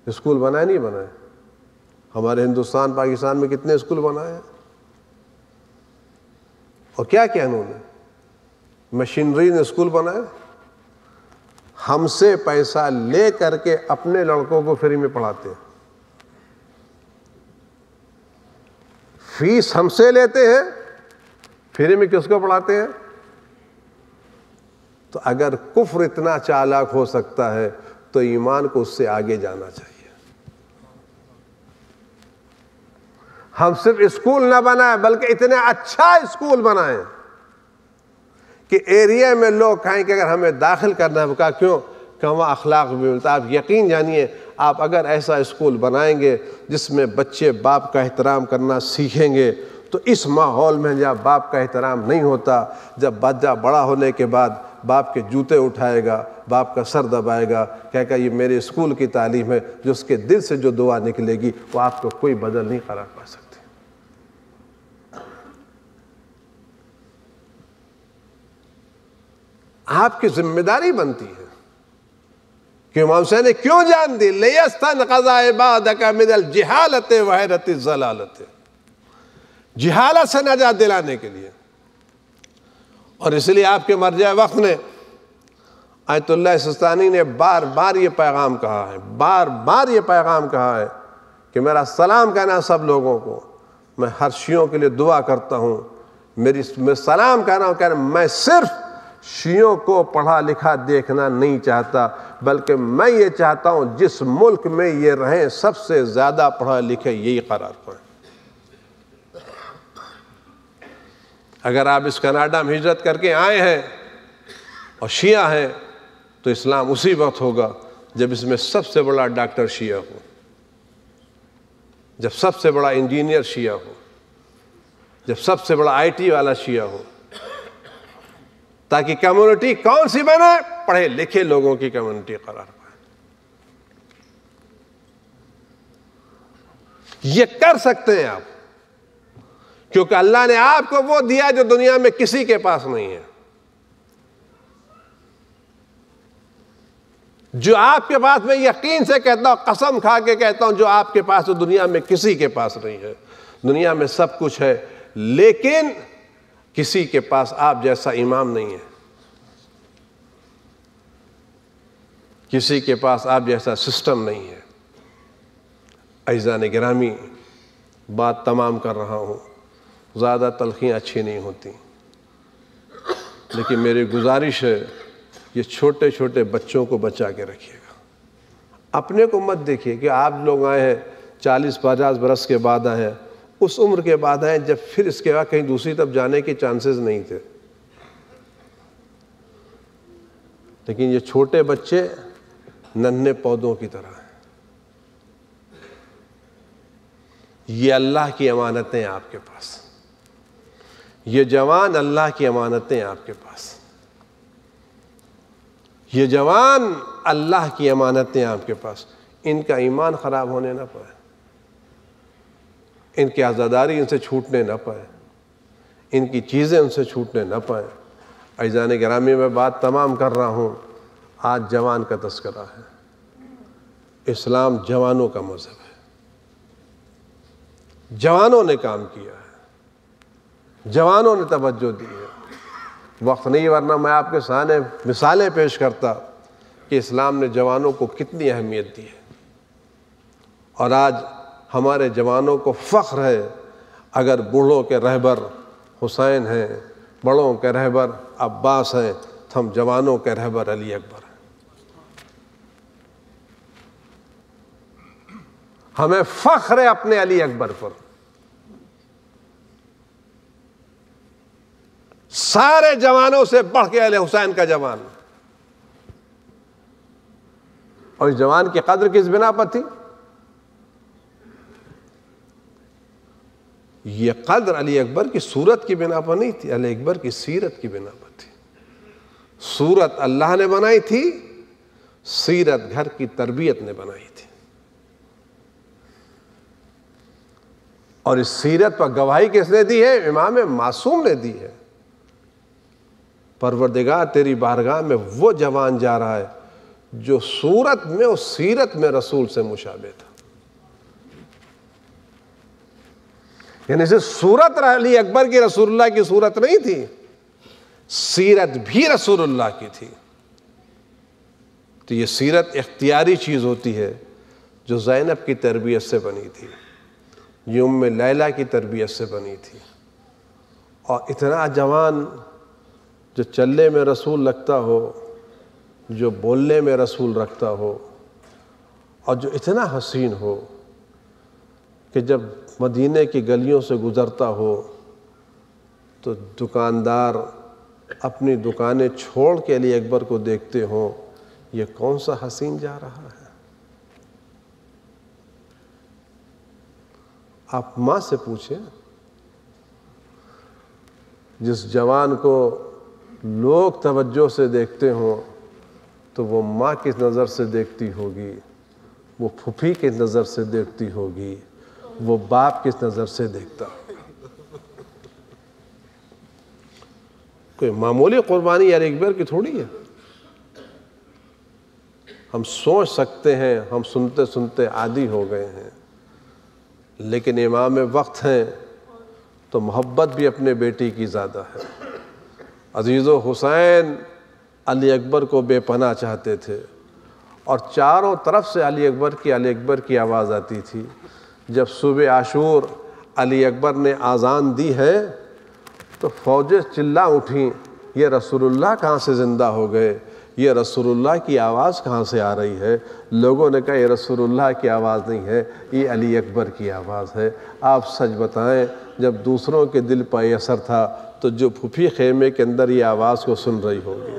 اسکول بنائے نہیں بنائے؟ ہمارے ہندوستان پاکستان میں کتنے اسکول بنائے ہیں، اور کیا کیا انہوں نے؟ مشینریز نے اسکول بنائے، ہم سے پیسہ لے کر کے اپنے لڑکوں کو فری میں پڑھاتے ہیں. فیس ہم سے لیتے ہیں، فری میں کس کو پڑھاتے ہیں؟ تو اگر کفر اتنا چالاک ہو سکتا ہے تو ایمان کو اس سے آگے جانا چاہیے. ہم صرف اسکول نہ بنائیں بلکہ اتنا اچھا اسکول بنائیں کہ ایریا میں لوگ کہیں کہ اگر ہمیں داخل کرنا ہے، کہا کیوں؟ کہ وہاں اخلاق بھی ملتا ہے. آپ یقین جانیے، آپ اگر ایسا اسکول بنائیں گے جس میں بچے باپ کا احترام کرنا سیکھیں گے، تو اس ماحول میں جب باپ کا احترام نہیں ہوتا، جب بچہ بڑا ہونے کے بعد باپ کے جوتے اٹھائے گا، باپ کا سر دبائے گا، کہے گا یہ میرے اسکول کی تعلیم ہے، جو اس کے دل سے جو دعا نکلے گی وہ آپ کو کوئی بدل نہیں قرار پا سکتی. آپ کی ذمہ داری بنتی ہے کہ امام حسین نے کیوں جان دی؟ لِيَسْتَنْقَذَ عِبَادَكَ مِنَ الْجِهَالَةِ وَحِرَةِ الضَّلَالَةِ، جہالت سے نجات دلانے کے لیے. اور اس لیے آپ کے مرجع وقت نے، آیت اللہ سستانی نے بار بار یہ پیغام کہا ہے، بار بار یہ پیغام کہا ہے کہ میرا سلام کہنا سب لوگوں کو. میں ہر شیعوں کے لیے دعا کرتا ہوں، میں سلام کہنا ہوں، کہ میں صرف شیعوں کو پڑھا لکھا دیکھنا نہیں چاہتا، بلکہ میں یہ چاہتا ہوں جس ملک میں یہ رہیں سب سے زیادہ پڑھا لکھے یہی قرار پائیں. اگر آپ اس کینیڈا میں ہجرت کر کے آئے ہیں اور شیعہ ہیں تو اسلام اسی وقت ہوگا جب اس میں سب سے بڑا ڈاکٹر شیعہ ہو، جب سب سے بڑا انجینئر شیعہ ہو، جب سب سے بڑا آئی ٹی والا شیعہ ہو، تاکہ کمیونٹی کون سی بنے؟ پڑھے لکھے لوگوں کی کمیونٹی قرار پائے. یہ کر سکتے ہیں آپ، کیونکہ اللہ نے آپ کو وہ دیا جو دنیا میں کسی کے پاس نہیں ہے. جو آپ کے پاس، میں یقین سے کہتا ہوں، قسم کھا کے کہتا ہوں، جو آپ کے پاس وہ دنیا میں کسی کے پاس نہیں ہے. دنیا میں سب کچھ ہے لیکن کسی کے پاس آپ جیسا امام نہیں ہے، کسی کے پاس آپ جیسا سسٹم نہیں ہے. عزیزان گرامی، بات تمام کر رہا ہوں، زیادہ تلخیاں اچھی نہیں ہوتی، لیکن میری گزارش ہے یہ چھوٹے چھوٹے بچوں کو بچا کے رکھیے گا. اپنے کو مت دیکھیے کہ آپ لوگ آئے ہیں 40-50 برس کے بعد آئے ہیں، اس عمر کے بعد آئے جب پھر اس کے بعد کہیں دوسری طرف جانے کے چانسز نہیں تھے. لیکن یہ چھوٹے بچے ننھے پودوں کی طرح ہیں. یہ اللہ کی امانتیں آپ کے پاس، یہ جوان اللہ کی امانتیں آپ کے پاس، یہ جوان اللہ کی امانتیں آپ کے پاس. ان کا ایمان خراب ہونے نہ پائے، ان کی عزاداری ان سے چھوٹنے نہ پائے، ان کی چیزیں ان سے چھوٹنے نہ پائیں۔ عزیزان گرامی، میں بات تمام کر رہا ہوں، آج جوان کا تذکرہ ہے۔ اسلام جوانوں کا مذہب ہے، جوانوں نے کام کیا ہے، جوانوں نے توجہ دی ہے۔ وقت نہیں، ورنہ میں آپ کے سامنے مثالیں پیش کرتا کہ اسلام نے جوانوں کو کتنی اہمیت دی ہے۔ اور آج ہمارے جوانوں کو فخر ہے اگر بوڑھوں کے رہبر حسین ہیں، بڑوں کے رہبر عباس ہیں، تو ہم جوانوں کے رہبر علی اکبر ہیں۔ ہمیں فخر ہے اپنے علی اکبر پر۔ سارے جوانوں سے بڑھ کے علی حسین کا جوان، اور اس جوان کی قدر کس بنا پر تھی؟ یہ قدر علی اکبر کی صورت کی بنا پر نہیں تھی، علی اکبر کی سیرت کی بنا پر تھی۔ صورت اللہ نے بنائی تھی، سیرت گھر کی تربیت نے بنائی تھی، اور اس سیرت پر گواہی کس نے دی ہے؟ امام معصوم نے دی ہے۔ پروردگار تیری بارگاہ میں وہ جوان جا رہا ہے جو صورت میں اور سیرت میں رسول سے مشابہ تھا، یعنی صرف صورت علی اکبر کی رسول اللہ کی صورت نہیں تھی، سیرت بھی رسول اللہ کی تھی۔ تو یہ سیرت اختیاری چیز ہوتی ہے جو زینب کی تربیت سے بنی تھی، یہ ام لیلہ کی تربیت سے بنی تھی۔ اور اتنا جوان جو چلنے میں رسول لگتا ہو، جو بولنے میں رسول رکھتا ہو، اور جو اتنا حسین ہو کہ جب مدینے کی گلیوں سے گزرتا ہو تو دکاندار اپنی دکانیں چھوڑ کے علی اکبر کو دیکھتے ہوں، یہ کون سا حسین جا رہا ہے؟ آپ ماں سے پوچھیں، جس جوان کو لوگ توجہ سے دیکھتے ہوں تو وہ ماں کس نظر سے دیکھتی ہوگی، وہ پھوپھی کس نظر سے دیکھتی ہوگی، وہ باپ کس نظر سے دیکھتا ہوگا۔ کوئی معمولی قربانی علی اکبر کی تھوڑی ہے۔ ہم سوچ سکتے ہیں، ہم سنتے سنتے عادی ہو گئے ہیں، لیکن امام وقت ہیں تو محبت بھی اپنے بیٹی کی زیادہ ہے۔ عزیز و حسین علی اکبر کو بے پناہ چاہتے تھے، اور چاروں طرف سے علی اکبر کی آواز آتی تھی۔ جب صبح عاشور علی اکبر نے اذان دی ہے تو فوجیں چلا اٹھیں، یہ رسول اللہ کہاں سے زندہ ہو گئے، یہ رسول اللہ کی آواز کہاں سے آ رہی ہے؟ لوگوں نے کہا یہ رسول اللہ کی آواز نہیں ہے، یہ علی اکبر کی آواز ہے۔ آپ سچ بتائیں، جب دوسروں کے دل پر اثر تھا تو جو پھوپھی خیمے کے اندر یہ آواز کو سن رہی ہوگی،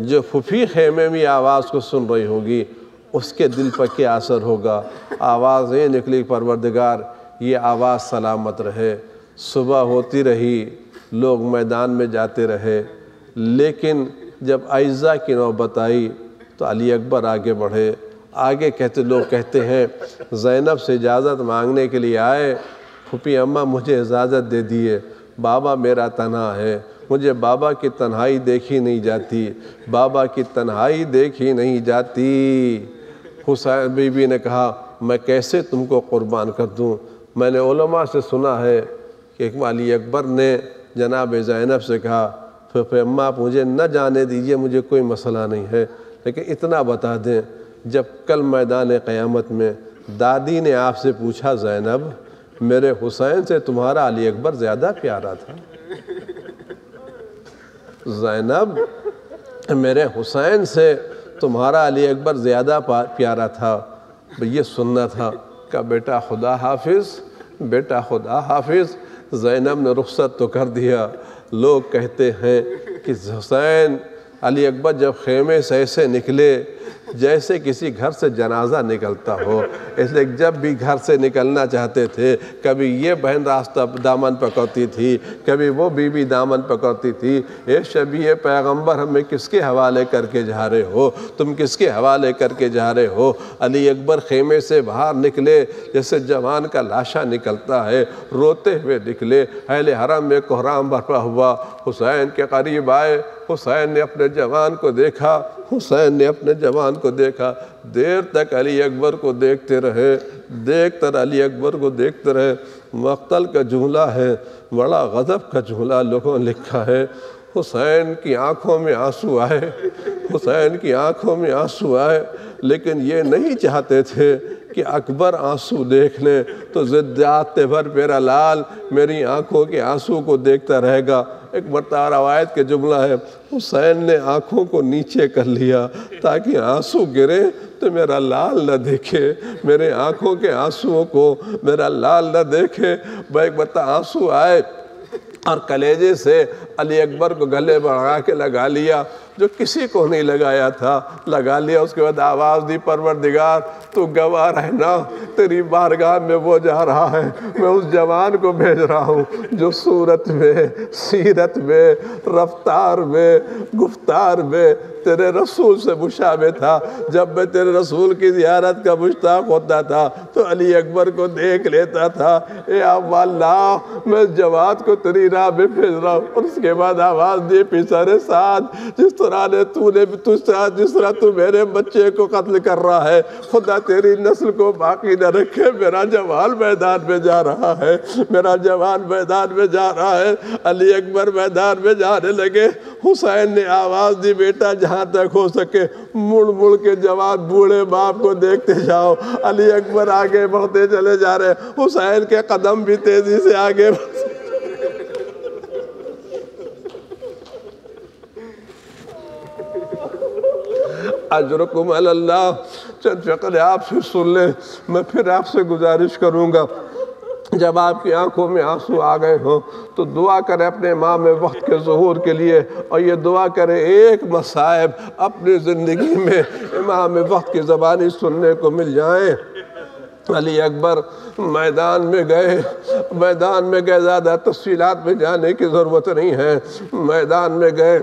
جو پھوپھی خیمے میں آواز کو سن رہی ہوگی، اس کے دل پر کیا اثر ہوگا؟ آواز یہ نکلی، پروردگار یہ آواز سلامت رہے۔ صبح ہوتی رہی، لوگ میدان میں جاتے رہے، لیکن جب عائزہ کی نوبت آئی تو علی اکبر آگے بڑھے۔ آگے لوگ کہتے ہیں زینب سے اجازت مانگنے کے لیے آئے، پھوپھی اماں مجھے اجازت دے دیے، بابا میرا تنہا ہے، مجھے بابا کی تنہائی دیکھی نہیں جاتی، بابا کی تنہائی دیکھی نہیں جاتی۔ حسین بی بی نے کہا میں کیسے تم کو قربان کر دوں؟ میں نے علماء سے سنا ہے کہ علی اکبر نے جناب زینب سے کہا پھوپھی اماں آپ مجھے نہ جانے دیجئے، مجھے کوئی مسئلہ نہیں ہے، لیکن اتنا بتا دیں جب کل میدان قیامت میں دادی نے آپ سے پوچھا زینب میرے حسین سے تمہارا علی اکبر زیادہ پیارا تھا، زینب میرے حسین سے تمہارا علی اکبر زیادہ پیارا تھا، یہ سننا تھا کہ بیٹا خدا حافظ، بیٹا خدا حافظ۔ زینب نے رخصت تو کر دیا۔ لوگ کہتے ہیں کہ حسین علی اکبر جب خیمے سے ایسے نکلے جیسے کسی گھر سے جنازہ نکلتا ہو، اس لیے جب بھی گھر سے نکلنا چاہتے تھے، کبھی یہ بہن راستہ دامن پکڑتی تھی، کبھی وہ بیوی دامن پکڑتی تھی، اے شبیہ پیغمبر ہمیں کس کے حوالے کر کے جا رہے ہو، تم کس کے حوالے کر کے جا رہے ہو؟ علی اکبر خیمے سے باہر نکلے جیسے جوان کا لاشا نکلتا ہے، روتے ہوئے نکلے۔ اہل حرم میں کوہرام برپا ہوا، حسین کے قریب آئے، حسین نے اپنے جوان کو دیکھا، حسین نے اپنے جوان کو دیکھا، دیر تک علی اکبر کو دیکھتے رہے، علی اکبر کو دیکھتے رہے۔ مقتل کا جملہ ہے، بڑا غضب کا جملہ لوگوں نے لکھا ہے۔ حسین کی آنکھوں میں آنسو آئے، حسین کی آنکھوں میں آنسو آئے، لیکن یہ نہیں چاہتے تھے کہ اکبر آنسو دیکھ لے تو ضدیات بھر میرا لال میری آنکھوں کے آنسو کو دیکھتا رہے گا۔ ایک مرتبہ روایت کے جملہ ہے، حسین نے آنکھوں کو نیچے کر لیا تاکہ آنسو گرے تو میرا لال نہ دیکھے، میرے آنکھوں کے آنسوؤں کو میرا لال نہ دیکھے۔ ایک مرتبہ آنسو آئے اور کلیجے سے علی اکبر کو گلے بڑھا کے لگا لیا، جو کسی کو نہیں لگایا تھا، لگا لیا۔ اس کے بعد آواز دی، پروردگار تو گواہ رہنا، تیری بارگاہ میں وہ جا رہا ہے، میں اس جوان کو بھیج رہا ہوں جو صورت میں، سیرت میں، رفتار میں، گفتار میں تیرے رسول سے مشابہ تھا۔ جب میں تیرے رسول کی زیارت کا مشتاق ہوتا تھا تو علی اکبر کو دیکھ لیتا تھا۔ اے اللہ، میں اس جوان کو تیری راہ میں بھیج رہا ہوں۔ اور اس کے بعد آواز دی، پیسر ساتھ جس طرح تو میرے بچے کو قتل کر رہا ہے، خدا تیری نسل کو باقی نہ رکھے۔ میرا جوان میدان میں جا رہا ہے، میرا جوان میدان میں جا رہا ہے۔ علی اکبر میدان میں جانے لگے۔ حسین نے آواز دی، بیٹا جہاں تک ہو سکے مڑ مڑ کے جوان بوڑھے باپ کو دیکھتے جاؤ۔ علی اکبر آگے بڑھتے چلے جا رہے، حسین کے قدم بھی تیزی سے آگے بڑھتے۔ اجرکم علی اللہ۔ چند فقرے آپ سے سن لیں، میں پھر آپ سے گزارش کروں گا، جب آپ کی آنکھوں میں آنسو آ گئے ہوں تو دعا کریں اپنے امام وقت کے ظہور کے لیے، اور یہ دعا کریں ایک مصائب اپنی زندگی میں امام وقت کی زبانی سننے کو مل جائیں۔ علی اکبر میدان میں گئے، زیادہ تفصیلات میں جانے کی ضرورت نہیں ہے۔ میدان میں گئے،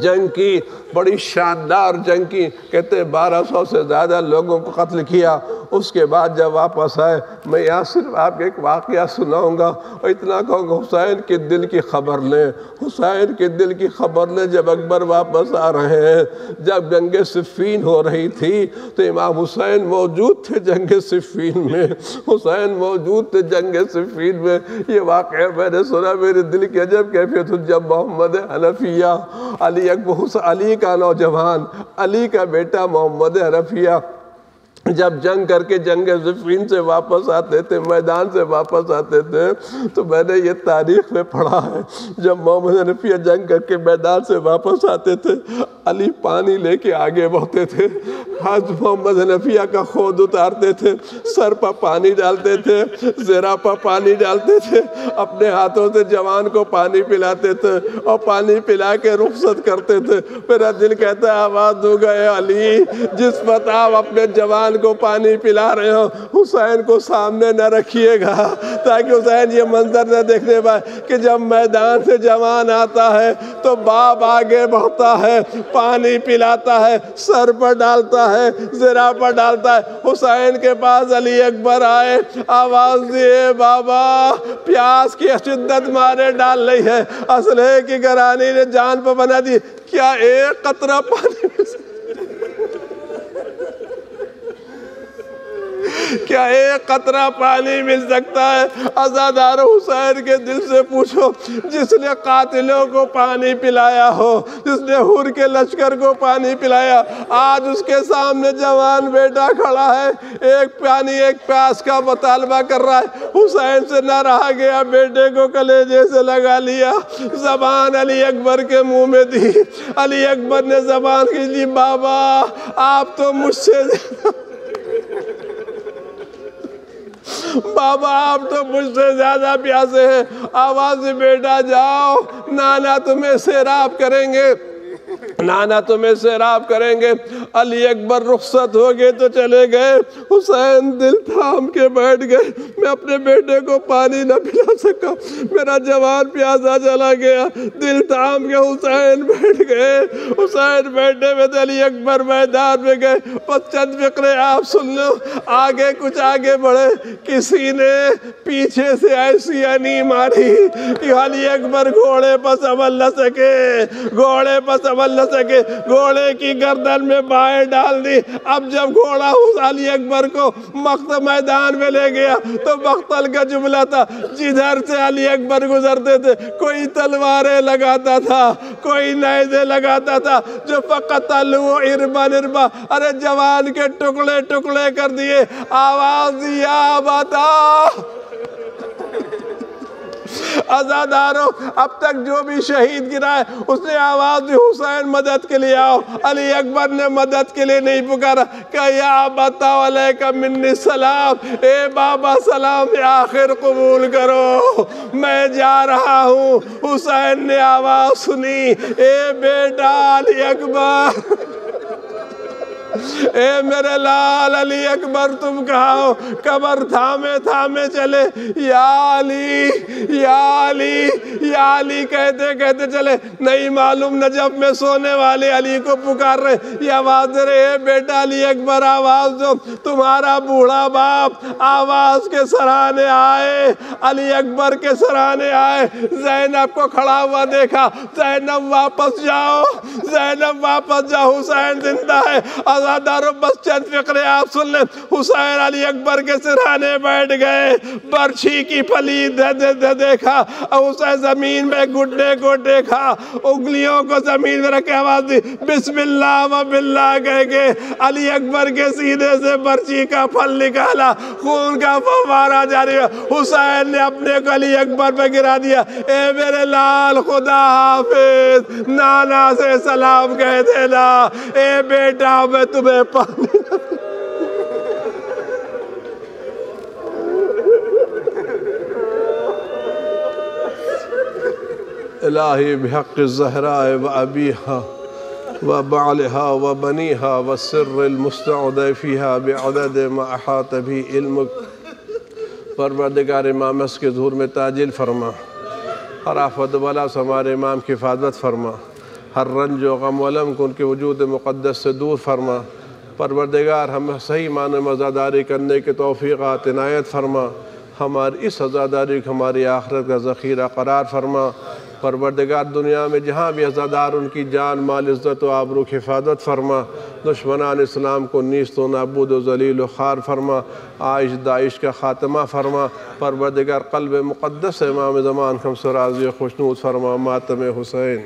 جنگ کی، بڑی شاندار جنگ کی، کہتے ہیں 1200 سے زیادہ لوگوں کو قتل کیا۔ اس کے بعد جب واپس آئے، میں یہاں صرف آپ کو ایک واقعہ سناؤں گا اور اتنا کہوں گا، حسین کے دل کی خبر لیں، حسین کے دل کی خبر لیں۔ جب اکبر واپس آ رہے ہیں، جب جنگ صفین ہو رہی تھی تو امام حسین موجود تھے جنگ صفین میں، حسین موجود تھے جنگ صفین میں۔ یہ واقعہ میں نے سنا، میرے دل کی عجب کیفیت ہوئی۔ جب محمد حنفیہ، علی کا نوجوان، علی کا بیٹا محمد حنفیہ جب جنگ کر کے جنگ صفین سے واپس آتے تھے، میدان سے واپس آتے تھے، تو میں نے یہ تاریخ میں پڑھا ہے، جب محمد حنفیہ جنگ کر کے میدان سے واپس آتے تھے، علی پانی لے کے آگے بڑھتے تھے، حضرت محمد حنفیہ کا خود اتارتے تھے، سر پر پانی ڈالتے تھے، زرہ پر پانی ڈالتے تھے، اپنے ہاتھوں سے جوان کو پانی پلاتے تھے اور پانی پلا کے رخصت کرتے تھے۔ میرا دل کہتا ہے آواز دو گئے، علی جس وقت آپ اپنے جوان کو پانی پلا رہے ہو، حسین کو سامنے نہ رکھیے گا تاکہ حسین یہ منظر نہ دیکھنے پائے کہ جب میدان سے جوان آتا ہے تو باپ آگے بڑھتا ہے، پانی پلاتا ہے، سر پر ڈالتا ہے، زرہ پر ڈالتا ہے۔ حسین کے پاس علی اکبر آئے، آواز دیے، بابا پیاس کی شدت مارے ڈال رہی ہے، اسلحے کی گرانی نے جان پر بنا دی، کیا ایک قطرہ پانی کیا ایک قطرہ پانی مل سکتا ہے؟ عزادار حسین کے دل سے پوچھو، جس نے قاتلوں کو پانی پلایا ہو، جس نے حر کے لشکر کو پانی پلایا، آج اس کے سامنے جوان بیٹا کھڑا ہے، ایک پانی ایک پیاس کا مطالبہ کر رہا ہے۔ حسین سے نہ رہا گیا، بیٹے کو کلیجے سے لگا لیا، زبان علی اکبر کے منہ میں دی۔ علی اکبر نے زبان کھینچ لی، بابا آپ تو مجھ سے بابا آپ تو مجھ سے زیادہ پیاسے ہیں، آواز بیٹا جاؤ، نانا تمہیں سیراب کریں گے۔ نانا تمہیں سیراب کریں گے۔ علی اکبر رخصت ہو گئے تو چلے گئے، حسین دل تھام کے بیٹھ گئے، میں اپنے بیٹے کو پانی نہ پلا سکا، میرا جوان پیاسا چلا گیا، دل تھام کے حسین بیٹھ گئے۔ حسین بیٹھے میں علی اکبر میدان میں گئے۔ بس چند فقرے آپ سن لو، آگے کچھ آگے بڑھے، کسی نے پیچھے سے ایسی انی ماری کہ علی اکبر گھوڑے پر سنبھل نہ سکے، گھوڑے پر سنبھل نہ سکے، گھوڑے کی گردن میں بائیں ڈال دی۔ اب جب گھوڑا علی اکبر کو مقتل میدان میں لے گیا تو مقتل کا جملہ تھا، جدھر سے علی اکبر گزرتے تھے کوئی تلواریں لگاتا تھا، کوئی نیزے لگاتا تھا، جو فقتلوا اربن اربا، ارے جوان کے ٹکڑے ٹکڑے کر دیے۔ آواز دیا بتا عزاداروں، اب تک جو بھی شہید گرا ہے اس نے آواز دی حسین مدد کے لیے آؤ۔ علی اکبر نے مدد کے لیے نہیں پکارا کہ یا ابتا علیکہ منی سلام، اے بابا سلام آخر قبول کرو، میں جا رہا ہوں۔ حسین نے آواز سنی، اے بیٹا علی اکبر، اے میرے لال علی اکبر تم کہاں ہو؟ کمر تھامے تھامے چلے، یا علی یا علی یا علی کہتے کہتے چلے، نہیں معلوم نجف میں سونے والے علی کو پکار رہے، یہ آواز دے رہے، اے بیٹا علی اکبر آواز دو، تمہارا بوڑھا باپ آواز کے سرانے آئے، علی اکبر کے سرانے آئے۔ زینب کو کھڑا ہوا دیکھا، زینب واپس جاؤ، زینب واپس جاؤ، حسین زندہ ہے۔ عزاداروں بس چند فقرے آپ سن لیں۔ حسین علی اکبر کے سرانے بیٹھ گئے، برچھی کی پلید دیکھا، حسین زمین میں گھٹنے کو دیکھا، انگلیوں کو زمین میں رکھے آواز دی، بسم اللہ و باللہ کہہ کے علی اکبر کے سینے سے برچھی کا پھل نکالا، خون کا فوارہ جاری ہوا۔ حسین نے اپنے کو علی اکبر پہ گرا دیا، اے میرے لال خدا حافظ، نانا سے سلام کہہ دینا، اے بیٹا میں تمہیں پانی الہی بحق الزہراء و ابیہا و بعلہا و بنیہا و سر المستعد فیہا بعدد ما احاط بھی علمک۔ پروردگار امام اس کے ظہور میں تاجل فرما، ہر آفت و بلا سے ہمارے امام کی حفاظت فرما، ہر رنج و غم و علم کو ان کے وجود مقدس سے دور فرما۔ پروردگار ہم صحیح معنی میں عزاداری کرنے کے توفیقات عنایت فرما، ہماری اس عزاداری کو ہماری آخرت کا ذخیرہ قرار فرما۔ پروردگار دنیا میں جہاں بھی عزادار ان کی جان مال عزت و آبرو کی حفاظت فرما، دشمنان اسلام کو نیست و نابود و ذلیل و خوار فرما، عائش داعش کا خاتمہ فرما۔ پروردگار قلب مقدس امام زمان ہم سے راضی و خوشنود فرما۔ ماتم حسین۔